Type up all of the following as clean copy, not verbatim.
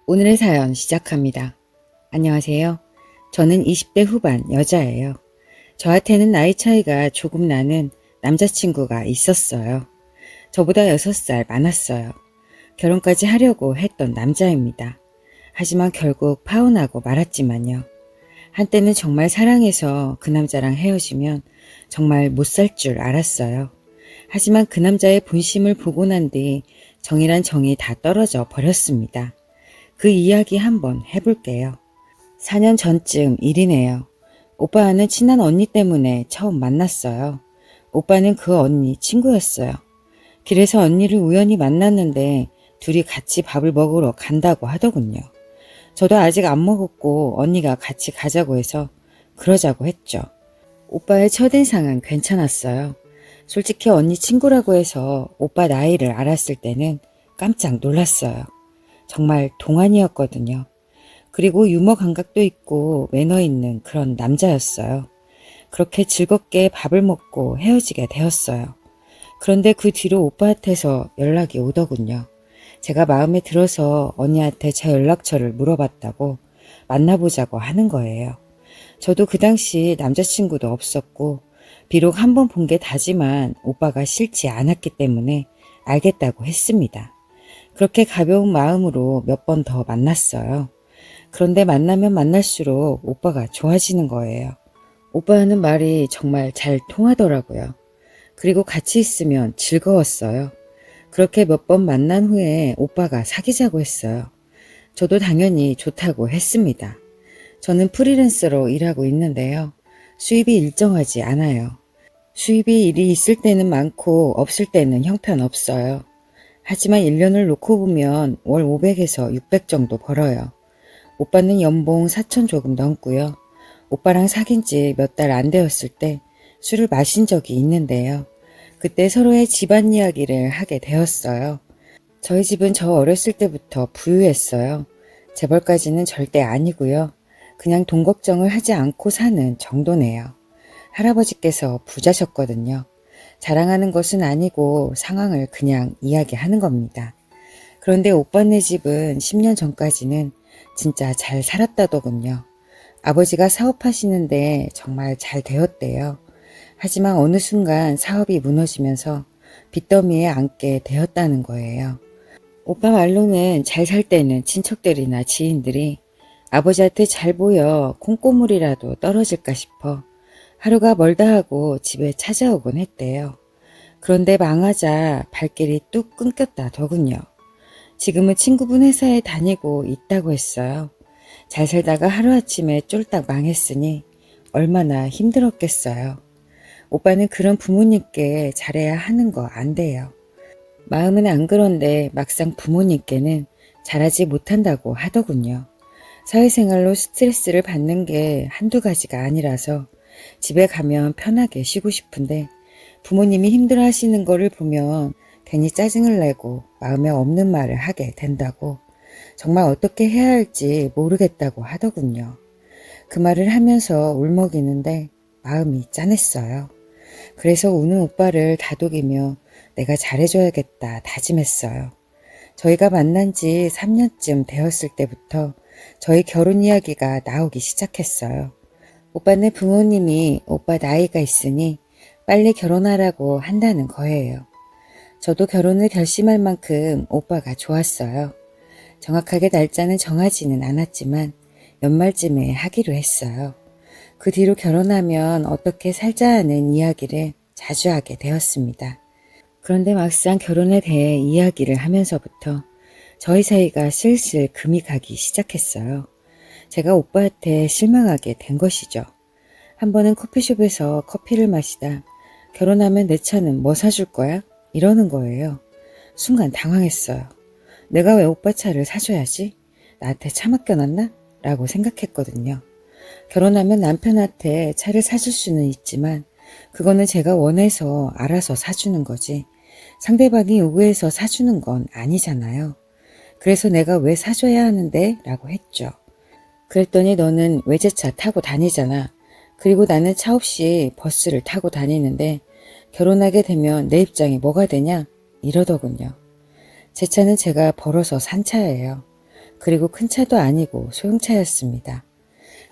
오늘의 사연 시작합니다. 안녕하세요. 저는 20대 후반 여자예요. 저한테는 나이 차이가 조금 나는 남자친구가 있었어요. 저보다 6살 많았어요. 결혼까지 하려고 했던 남자입니다. 하지만 결국 파혼하고 말았지만요. 한때는 정말 사랑해서 그 남자랑 헤어지면 정말 못 살 줄 알았어요. 하지만 그 남자의 본심을 보고 난 뒤 정이란 정이 다 떨어져 버렸습니다. 그 이야기 한번 해볼게요. 4년 전쯤 일이네요. 오빠는 친한 언니 때문에 처음 만났어요. 오빠는 그 언니 친구였어요. 길에서 언니를 우연히 만났는데 둘이 같이 밥을 먹으러 간다고 하더군요. 저도 아직 안 먹었고 언니가 같이 가자고 해서 그러자고 했죠. 오빠의 첫인상은 괜찮았어요. 솔직히 언니 친구라고 해서 오빠 나이를 알았을 때는 깜짝 놀랐어요. 정말 동안이었거든요. 그리고 유머 감각도 있고 매너 있는 그런 남자였어요. 그렇게 즐겁게 밥을 먹고 헤어지게 되었어요. 그런데 그 뒤로 오빠한테서 연락이 오더군요. 제가 마음에 들어서 언니한테 제 연락처를 물어봤다고 만나보자고 하는 거예요. 저도 그 당시 남자친구도 없었고 비록 한 번 본 게 다지만 오빠가 싫지 않았기 때문에 알겠다고 했습니다. 그렇게 가벼운 마음으로 몇 번 더 만났어요. 그런데 만나면 만날수록 오빠가 좋아지는 거예요. 오빠 하는 말이 정말 잘 통하더라고요. 그리고 같이 있으면 즐거웠어요. 그렇게 몇 번 만난 후에 오빠가 사귀자고 했어요. 저도 당연히 좋다고 했습니다. 저는 프리랜서로 일하고 있는데요. 수입이 일정하지 않아요. 수입이 일이 있을 때는 많고 없을 때는 형편없어요. 하지만 1년을 놓고 보면 월 500에서 600 정도 벌어요. 오빠는 연봉 4천 조금 넘고요. 오빠랑 사귄 지 몇 달 안 되었을 때 술을 마신 적이 있는데요. 그때 서로의 집안 이야기를 하게 되었어요. 저희 집은 저 어렸을 때부터 부유했어요. 재벌까지는 절대 아니고요. 그냥 돈 걱정을 하지 않고 사는 정도네요. 할아버지께서 부자셨거든요. 자랑하는 것은 아니고 상황을 그냥 이야기하는 겁니다. 그런데 오빠네 집은 10년 전까지는 진짜 잘 살았다더군요. 아버지가 사업하시는데 정말 잘 되었대요. 하지만 어느 순간 사업이 무너지면서 빚더미에 앉게 되었다는 거예요. 오빠 말로는 잘 살 때는 친척들이나 지인들이 아버지한테 잘 보여 콩고물이라도 떨어질까 싶어 하루가 멀다 하고 집에 찾아오곤 했대요. 그런데 망하자 발길이 뚝 끊겼다더군요. 지금은 친구분 회사에 다니고 있다고 했어요. 잘 살다가 하루아침에 쫄딱 망했으니 얼마나 힘들었겠어요. 오빠는 그런 부모님께 잘해야 하는 거 안 돼요. 마음은 안 그런데 막상 부모님께는 잘하지 못한다고 하더군요. 사회생활로 스트레스를 받는 게 한두 가지가 아니라서 집에 가면 편하게 쉬고 싶은데 부모님이 힘들어 하시는 거를 보면 괜히 짜증을 내고 마음에 없는 말을 하게 된다고 정말 어떻게 해야 할지 모르겠다고 하더군요. 그 말을 하면서 울먹이는데 마음이 짠했어요. 그래서 우는 오빠를 다독이며 내가 잘해줘야겠다 다짐했어요. 저희가 만난 지 3년쯤 되었을 때부터 저희 결혼 이야기가 나오기 시작했어요. 오빠네 부모님이 오빠 나이가 있으니 빨리 결혼하라고 한다는 거예요. 저도 결혼을 결심할 만큼 오빠가 좋았어요. 정확하게 날짜는 정하지는 않았지만 연말쯤에 하기로 했어요. 그 뒤로 결혼하면 어떻게 살자 하는 이야기를 자주 하게 되었습니다. 그런데 막상 결혼에 대해 이야기를 하면서부터 저희 사이가 슬슬 금이 가기 시작했어요. 제가 오빠한테 실망하게 된 것이죠. 한 번은 커피숍에서 커피를 마시다 결혼하면 내 차는 뭐 사줄 거야? 이러는 거예요. 순간 당황했어요. 내가 왜 오빠 차를 사줘야지? 나한테 차 맡겨놨나? 라고 생각했거든요. 결혼하면 남편한테 차를 사줄 수는 있지만 그거는 제가 원해서 알아서 사주는 거지 상대방이 요구해서 사주는 건 아니잖아요. 그래서 내가 왜 사줘야 하는데? 라고 했죠. 그랬더니 너는 외제차 타고 다니잖아. 그리고 나는 차 없이 버스를 타고 다니는데 결혼하게 되면 내 입장이 뭐가 되냐? 이러더군요. 제 차는 제가 벌어서 산 차예요. 그리고 큰 차도 아니고 소형차였습니다.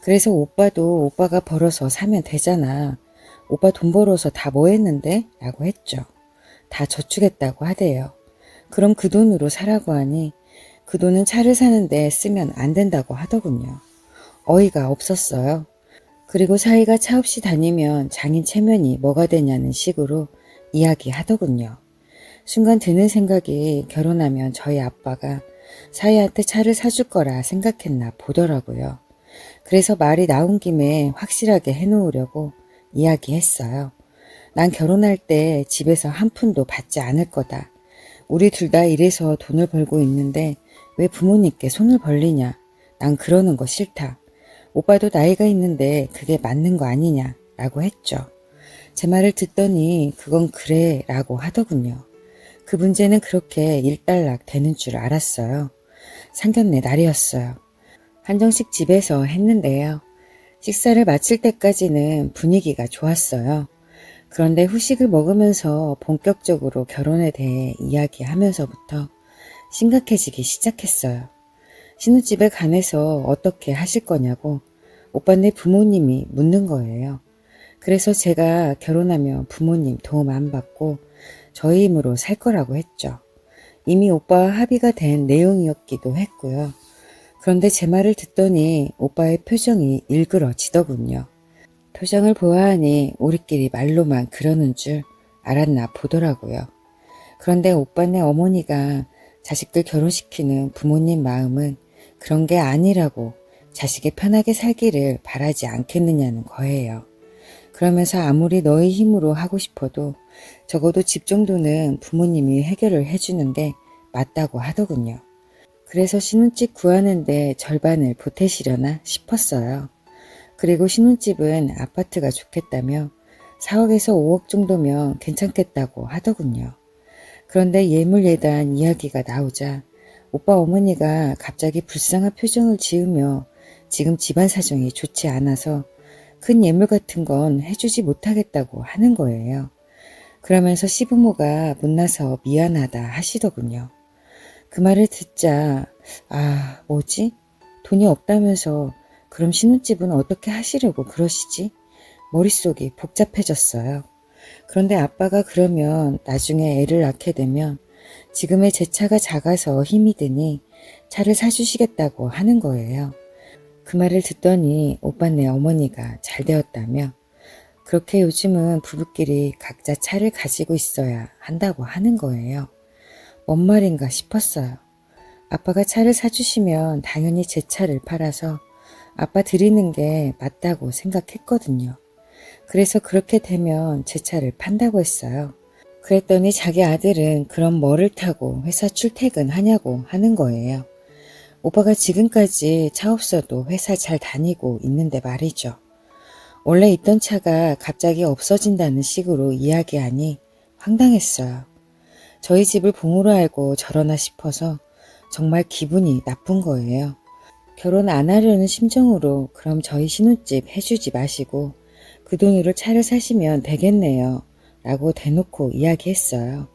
그래서 오빠도 오빠가 벌어서 사면 되잖아. 오빠 돈 벌어서 다 뭐 했는데? 라고 했죠. 다 저축했다고 하대요. 그럼 그 돈으로 사라고 하니 그 돈은 차를 사는데 쓰면 안 된다고 하더군요. 어이가 없었어요. 그리고 사이가 차 없이 다니면 장인 체면이 뭐가 되냐는 식으로 이야기하더군요. 순간 드는 생각이 결혼하면 저희 아빠가 사이한테 차를 사줄 거라 생각했나 보더라고요. 그래서 말이 나온 김에 확실하게 해놓으려고 이야기했어요. 난 결혼할 때 집에서 한 푼도 받지 않을 거다. 우리 둘 다 일해서 돈을 벌고 있는데 왜 부모님께 손을 벌리냐. 난 그러는 거 싫다. 오빠도 나이가 있는데 그게 맞는 거 아니냐 라고 했죠. 제 말을 듣더니 그건 그래 라고 하더군요. 그 문제는 그렇게 일단락 되는 줄 알았어요. 상견례 날이었어요. 한정식 집에서 했는데요. 식사를 마칠 때까지는 분위기가 좋았어요. 그런데 후식을 먹으면서 본격적으로 결혼에 대해 이야기하면서부터 심각해지기 시작했어요. 신혼집에 관해서 어떻게 하실 거냐고 오빠네 부모님이 묻는 거예요. 그래서 제가 결혼하면 부모님 도움 안 받고 저희 힘으로 살 거라고 했죠. 이미 오빠와 합의가 된 내용이었기도 했고요. 그런데 제 말을 듣더니 오빠의 표정이 일그러지더군요. 표정을 보아하니 우리끼리 말로만 그러는 줄 알았나 보더라고요. 그런데 오빠네 어머니가 자식들 결혼시키는 부모님 마음은 그런 게 아니라고 자식이 편하게 살기를 바라지 않겠느냐는 거예요. 그러면서 아무리 너의 힘으로 하고 싶어도 적어도 집 정도는 부모님이 해결을 해주는 게 맞다고 하더군요. 그래서 신혼집 구하는데 절반을 보태시려나 싶었어요. 그리고 신혼집은 아파트가 좋겠다며 4억에서 5억 정도면 괜찮겠다고 하더군요. 그런데 예물예단 이야기가 나오자 오빠 어머니가 갑자기 불쌍한 표정을 지으며 지금 집안 사정이 좋지 않아서 큰 예물 같은 건 해주지 못하겠다고 하는 거예요. 그러면서 시부모가 못나서 미안하다 하시더군요. 그 말을 듣자 뭐지? 돈이 없다면서 그럼 신혼집은 어떻게 하시려고 그러시지? 머릿속이 복잡해졌어요. 그런데 아빠가 그러면 나중에 애를 낳게 되면 지금의 제 차가 작아서 힘이 드니 차를 사주시겠다고 하는 거예요. 그 말을 듣더니 오빠네 어머니가 잘 되었다며 그렇게 요즘은 부부끼리 각자 차를 가지고 있어야 한다고 하는 거예요. 뭔 말인가 싶었어요. 아빠가 차를 사주시면 당연히 제 차를 팔아서 아빠 드리는 게 맞다고 생각했거든요. 그래서 그렇게 되면 제 차를 판다고 했어요. 그랬더니 자기 아들은 그럼 뭐를 타고 회사 출퇴근하냐고 하는 거예요. 오빠가 지금까지 차 없어도 회사 잘 다니고 있는데 말이죠. 원래 있던 차가 갑자기 없어진다는 식으로 이야기하니 황당했어요. 저희 집을 봉으로 알고 저러나 싶어서 정말 기분이 나쁜 거예요. 결혼 안 하려는 심정으로 그럼 저희 신혼집 해주지 마시고 그 돈으로 차를 사시면 되겠네요. 라고 대놓고 이야기했어요.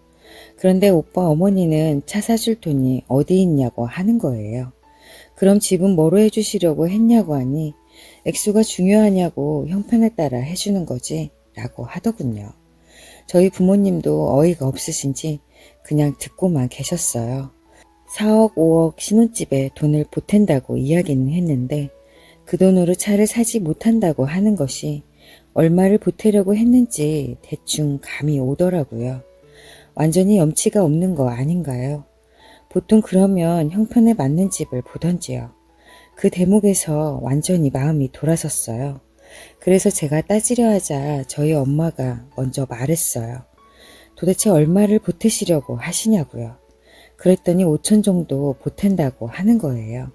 그런데 오빠 어머니는 차 사줄 돈이 어디 있냐고 하는 거예요. 그럼 집은 뭐로 해주시려고 했냐고 하니 액수가 중요하냐고 형편에 따라 해주는 거지 라고 하더군요. 저희 부모님도 어이가 없으신지 그냥 듣고만 계셨어요. 4억 5억 신혼집에 돈을 보탠다고 이야기는 했는데 그 돈으로 차를 사지 못한다고 하는 것이 얼마를 보태려고 했는지 대충 감이 오더라고요. 완전히 염치가 없는 거 아닌가요? 보통 그러면 형편에 맞는 집을 보던지요. 그 대목에서 완전히 마음이 돌아섰어요. 그래서 제가 따지려 하자 저희 엄마가 먼저 말했어요. 도대체 얼마를 보태시려고 하시냐고요. 그랬더니 5천 정도 보탠다고 하는 거예요.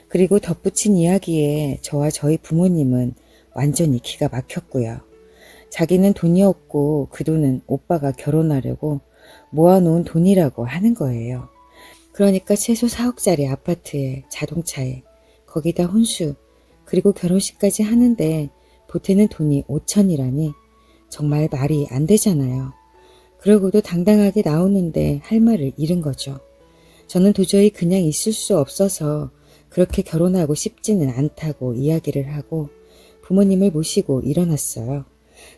그리고 덧붙인 이야기에 저와 저희 부모님은 완전히 기가 막혔고요. 자기는 돈이 없고 그 돈은 오빠가 결혼하려고 모아놓은 돈이라고 하는 거예요. 그러니까 최소 4억짜리 아파트에 자동차에 거기다 혼수 그리고 결혼식까지 하는데 보태는 돈이 5천이라니 정말 말이 안 되잖아요. 그러고도 당당하게 나오는데 할 말을 잃은 거죠. 저는 도저히 그냥 있을 수 없어서 그렇게 결혼하고 싶지는 않다고 이야기를 하고 부모님을 모시고 일어났어요.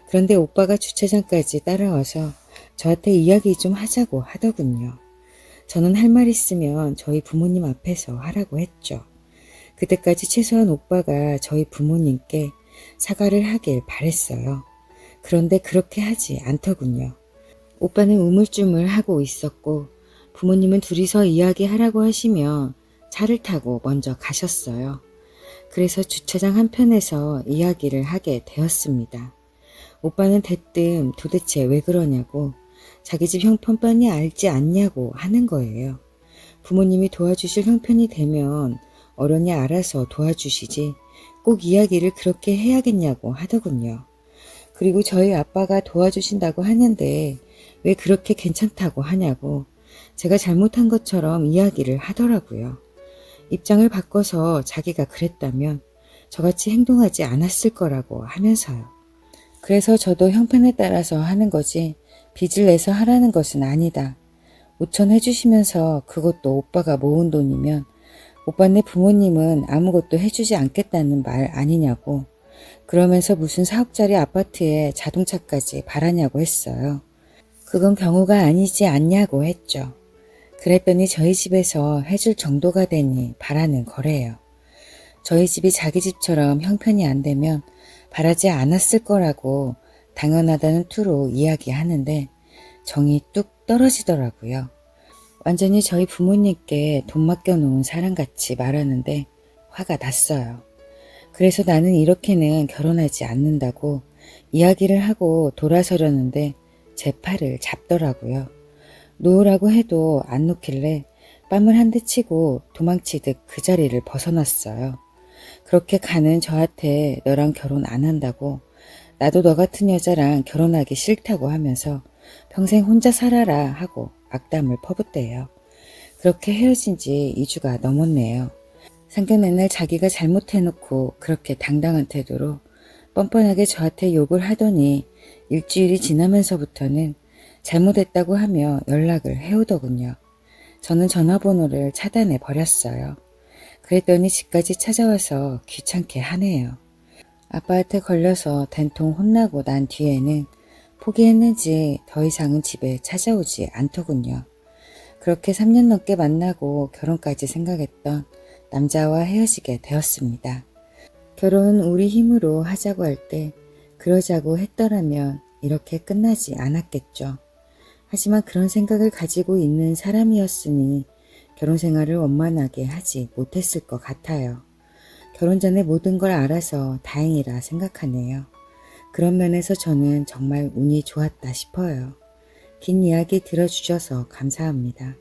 그런데 오빠가 주차장까지 따라와서 저한테 이야기 좀 하자고 하더군요. 저는 할 말 있으면 저희 부모님 앞에서 하라고 했죠. 그때까지 최소한 오빠가 저희 부모님께 사과를 하길 바랬어요. 그런데 그렇게 하지 않더군요. 오빠는 우물쭈물 하고 있었고 부모님은 둘이서 이야기하라고 하시며 차를 타고 먼저 가셨어요. 그래서 주차장 한편에서 이야기를 하게 되었습니다. 오빠는 대뜸 도대체 왜 그러냐고 자기 집 형편만이 알지 않냐고 하는 거예요. 부모님이 도와주실 형편이 되면 어련히 알아서 도와주시지 꼭 이야기를 그렇게 해야겠냐고 하더군요. 그리고 저희 아빠가 도와주신다고 하는데 왜 그렇게 괜찮다고 하냐고 제가 잘못한 것처럼 이야기를 하더라고요. 입장을 바꿔서 자기가 그랬다면 저같이 행동하지 않았을 거라고 하면서요. 그래서 저도 형편에 따라서 하는 거지 빚을 내서 하라는 것은 아니다. 5천 해주시면서 그것도 오빠가 모은 돈이면 오빠네 부모님은 아무것도 해주지 않겠다는 말 아니냐고. 그러면서 무슨 4억짜리 아파트에 자동차까지 바라냐고 했어요. 그건 경우가 아니지 않냐고 했죠. 그랬더니 저희 집에서 해줄 정도가 되니 바라는 거래요. 저희 집이 자기 집처럼 형편이 안 되면 바라지 않았을 거라고 당연하다는 투로 이야기하는데 정이 뚝 떨어지더라고요. 완전히 저희 부모님께 돈 맡겨놓은 사람같이 말하는데 화가 났어요. 그래서 나는 이렇게는 결혼하지 않는다고 이야기를 하고 돌아서려는데 제 팔을 잡더라고요. 놓으라고 해도 안 놓길래 뺨을 한 대 치고 도망치듯 그 자리를 벗어났어요. 그렇게 가는 저한테 너랑 결혼 안 한다고 나도 너 같은 여자랑 결혼하기 싫다고 하면서 평생 혼자 살아라 하고 악담을 퍼붓대요. 그렇게 헤어진 지 2주가 넘었네요. 상견례 날 자기가 잘못해놓고 그렇게 당당한 태도로 뻔뻔하게 저한테 욕을 하더니 일주일이 지나면서부터는 잘못했다고 하며 연락을 해오더군요. 저는 전화번호를 차단해 버렸어요. 그랬더니 집까지 찾아와서 귀찮게 하네요. 아빠한테 걸려서 된통 혼나고 난 뒤에는 포기했는지 더 이상은 집에 찾아오지 않더군요. 그렇게 3년 넘게 만나고 결혼까지 생각했던 남자와 헤어지게 되었습니다. 결혼은 우리 힘으로 하자고 할 때 그러자고 했더라면 이렇게 끝나지 않았겠죠. 하지만 그런 생각을 가지고 있는 사람이었으니 결혼 생활을 원만하게 하지 못했을 것 같아요. 결혼 전에 모든 걸 알아서 다행이라 생각하네요. 그런 면에서 저는 정말 운이 좋았다 싶어요. 긴 이야기 들어주셔서 감사합니다.